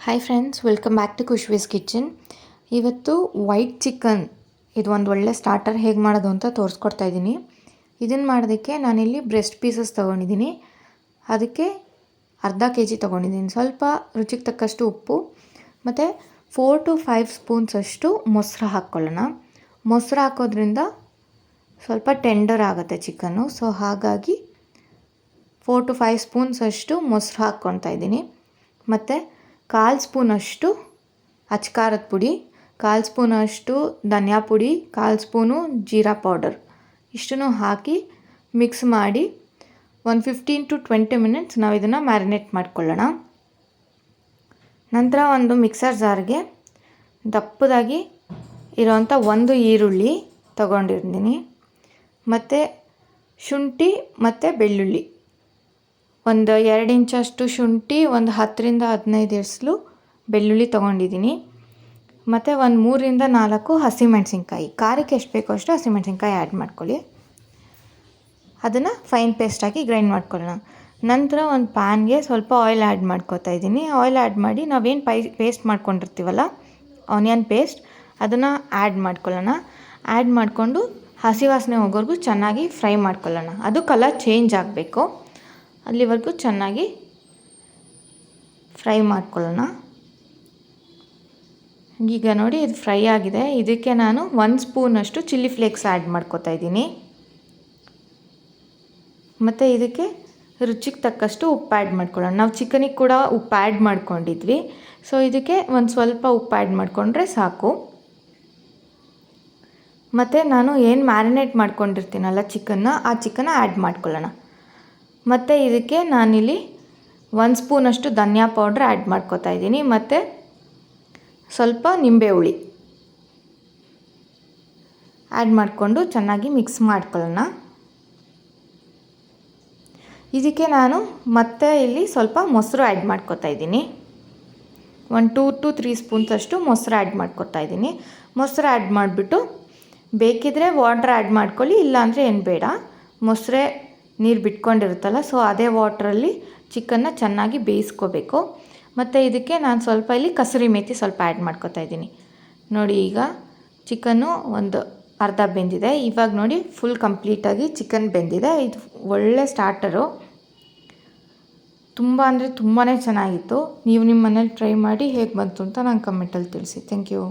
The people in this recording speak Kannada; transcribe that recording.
Hi friends, welcome back to Khushvi's kitchen. ಇವತ್ತು ವೈಟ್ ಚಿಕನ್ ಇದು ಒಂದು ಒಳ್ಳೆ ಸ್ಟಾರ್ಟರ್ ಹೇಗೆ ಮಾಡೋದು ಅಂತ ತೋರಿಸ್ಕೊಡ್ತಾ ಇದ್ದೀನಿ. ಇದನ್ನು ಮಾಡೋದಕ್ಕೆ ನಾನಿಲ್ಲಿ ಬ್ರೆಸ್ಟ್ ಪೀಸಸ್ ತೊಗೊಂಡಿದ್ದೀನಿ. ಅದಕ್ಕೆ ಅರ್ಧ ಕೆ ಜಿ ತೊಗೊಂಡಿದ್ದೀನಿ. ಸ್ವಲ್ಪ ರುಚಿಗೆ ತಕ್ಕಷ್ಟು ಉಪ್ಪು ಮತ್ತು 4 to 5 ಸ್ಪೂನ್ಸ್ ಅಷ್ಟು ಮೊಸರು ಹಾಕ್ಕೊಳ್ಳೋಣ. ಮೊಸರು ಹಾಕೋದ್ರಿಂದ ಸ್ವಲ್ಪ ಟೆಂಡರ್ ಆಗುತ್ತೆ ಚಿಕನ್ನು. ಸೊ ಹಾಗಾಗಿ 4 to 5 ಸ್ಪೂನ್ಸ್ ಅಷ್ಟು ಮೊಸರು ಹಾಕ್ಕೊತಾ ಇದ್ದೀನಿ. ಮತ್ತು 1/4 ಸ್ಪೂನಷ್ಟು ಅಚ್ಕಾರದ ಪುಡಿ, 1/4 ಸ್ಪೂನಷ್ಟು ಧನಿಯಾ ಪುಡಿ, 1/4 ಸ್ಪೂನು ಜೀರಾ ಪೌಡರ್ ಇಷ್ಟನ್ನು ಹಾಕಿ ಮಿಕ್ಸ್ ಮಾಡಿ ಒಂದು 15 to 20 ಮಿನಿಟ್ಸ್ ನಾವು ಇದನ್ನು ಮ್ಯಾರಿನೇಟ್ ಮಾಡ್ಕೊಳ್ಳೋಣ. ನಂತರ ಒಂದು ಮಿಕ್ಸರ್ ಜಾರ್ಗೆ ದಪ್ಪದಾಗಿ ಇರೋವಂಥ ಒಂದು ಈರುಳ್ಳಿ ತೊಗೊಂಡಿರ್ತೀನಿ. ಮತ್ತು ಶುಂಠಿ ಮತ್ತು ಬೆಳ್ಳುಳ್ಳಿ, ಒಂದು 2 ಇಂಚಷ್ಟು ಶುಂಠಿ, ಒಂದು 10ರಿಂದ 15 ಎಸಳು ಬೆಳ್ಳುಳ್ಳಿ ತೊಗೊಂಡಿದ್ದೀನಿ. ಮತ್ತು ಒಂದು 3ರಿಂದ 4 ಹಸಿಮೆಣಸಿನ್ಕಾಯಿ, ಖಾರಕ್ಕೆ ಎಷ್ಟು ಬೇಕೋ ಅಷ್ಟು ಹಸಿಮೆಣಸಿನ್ಕಾಯಿ ಆ್ಯಡ್ ಮಾಡ್ಕೊಳ್ಳಿ. ಅದನ್ನು ಫೈನ್ ಪೇಸ್ಟಾಗಿ ಗ್ರೈಂಡ್ ಮಾಡ್ಕೊಳ್ಳೋಣ. ನಂತರ ಒಂದು ಪ್ಯಾನ್ಗೆ ಸ್ವಲ್ಪ ಆಯಿಲ್ ಆ್ಯಡ್ ಮಾಡ್ಕೊತಾ ಇದ್ದೀನಿ. ಆಯಿಲ್ ಆ್ಯಡ್ ಮಾಡಿ ನಾವೇನು ಪೇಸ್ಟ್ ಮಾಡ್ಕೊಂಡಿರ್ತೀವಲ್ಲ ಆನಿಯನ್ ಪೇಸ್ಟ್, ಅದನ್ನು ಆ್ಯಡ್ ಮಾಡ್ಕೊಳ್ಳೋಣ. ಆ್ಯಡ್ ಮಾಡಿಕೊಂಡು ಹಸಿ ವಾಸನೆ ಹೋಗೋವರೆಗೂ ಚೆನ್ನಾಗಿ ಫ್ರೈ ಮಾಡ್ಕೊಳ್ಳೋಣ. ಅದು ಕಲರ್ ಚೇಂಜ್ ಆಗಬೇಕು, ಅಲ್ಲಿವರೆಗೂ ಚೆನ್ನಾಗಿ ಫ್ರೈ ಮಾಡ್ಕೊಳ್ಳೋಣ. ಈಗ ನೋಡಿ ಇದು ಫ್ರೈ ಆಗಿದೆ. ಇದಕ್ಕೆ ನಾನು 1 ಸ್ಪೂನಷ್ಟು ಚಿಲ್ಲಿ ಫ್ಲೇಕ್ಸ್ ಆ್ಯಡ್ ಮಾಡ್ಕೊತಾ ಇದ್ದೀನಿ. ಮತ್ತು ಇದಕ್ಕೆ ರುಚಿಗೆ ತಕ್ಕಷ್ಟು ಉಪ್ಪು ಆ್ಯಡ್ ಮಾಡ್ಕೊಳ್ಳೋಣ. ನಾವು ಚಿಕನಿಗೆ ಕೂಡ ಉಪ್ಪು ಆ್ಯಡ್ ಮಾಡ್ಕೊಂಡಿದ್ವಿ. ಸೊ ಇದಕ್ಕೆ ಒಂದು ಸ್ವಲ್ಪ ಉಪ್ಪು ಆ್ಯಡ್ ಮಾಡಿಕೊಂಡ್ರೆ ಸಾಕು. ಮತ್ತು ನಾನು ಏನು ಮ್ಯಾರಿನೇಟ್ ಮಾಡ್ಕೊಂಡಿರ್ತೀನಲ್ಲ ಚಿಕನ್ನ, ಆ ಚಿಕನ್ನ ಆ್ಯಡ್ ಮಾಡ್ಕೊಳ್ಳೋಣ. ಮತ್ತು ಇದಕ್ಕೆ ನಾನಿಲ್ಲಿ 1 ಸ್ಪೂನಷ್ಟು ಧನಿಯಾ ಪೌಡ್ರ್ ಆ್ಯಡ್ ಮಾಡ್ಕೊತಾ ಇದ್ದೀನಿ. ಮತ್ತು ಸ್ವಲ್ಪ ನಿಂಬೆ ಹುಳಿ ಆ್ಯಡ್ ಮಾಡಿಕೊಂಡು ಚೆನ್ನಾಗಿ ಮಿಕ್ಸ್ ಮಾಡ್ಕೊಳ್ಳೋಣ. ಇದಕ್ಕೆ ನಾನು ಮತ್ತೆ ಇಲ್ಲಿ ಸ್ವಲ್ಪ ಮೊಸರು ಆ್ಯಡ್ ಮಾಡ್ಕೊತಾ ಇದ್ದೀನಿ. ಒಂದು 2 to 3 ಸ್ಪೂನ್ಸ್ ಅಷ್ಟು ಮೊಸರು ಆ್ಯಡ್ ಮಾಡ್ಕೊತಾ ಇದ್ದೀನಿ. ಮೊಸರು ಆ್ಯಡ್ ಮಾಡಿಬಿಟ್ಟು ಬೇಕಿದ್ದರೆ ವಾಟ್ರ್ ಆ್ಯಡ್ ಮಾಡ್ಕೊಳ್ಳಿ, ಇಲ್ಲಾಂದರೆ ಏನು ಬೇಡ. ಮೊಸರೇ ನೀರು ಬಿಟ್ಕೊಂಡಿರುತ್ತಲ್ಲ, ಸೊ ಅದೇ ವಾಟ್ರಲ್ಲಿ ಚಿಕನ್ನ ಚೆನ್ನಾಗಿ ಬೇಯಿಸ್ಕೋಬೇಕು. ಮತ್ತು ಇದಕ್ಕೆ ನಾನು ಸ್ವಲ್ಪ ಇಲ್ಲಿ ಕಸೂರಿ ಮೇಥಿ ಸ್ವಲ್ಪ ಆ್ಯಡ್ ಮಾಡ್ಕೊತಾ ಇದ್ದೀನಿ. ನೋಡಿ ಈಗ ಚಿಕನ್ನು ಒಂದು ಅರ್ಧ ಬೆಂದಿದೆ. ಇವಾಗ ನೋಡಿ ಫುಲ್ ಕಂಪ್ಲೀಟಾಗಿ ಚಿಕನ್ ಬೆಂದಿದೆ. ಇದು ಒಳ್ಳೆ ಸ್ಟಾರ್ಟರು, ತುಂಬ ಅಂದರೆ ತುಂಬಾ ಚೆನ್ನಾಗಿತ್ತು. ನೀವು ನಿಮ್ಮ ಮನೇಲಿ ಟ್ರೈ ಮಾಡಿ ಹೇಗೆ ಬಂತು ಅಂತ ನಂಗೆ ಕಮೆಂಟಲ್ಲಿ ತಿಳಿಸಿ. Thank you.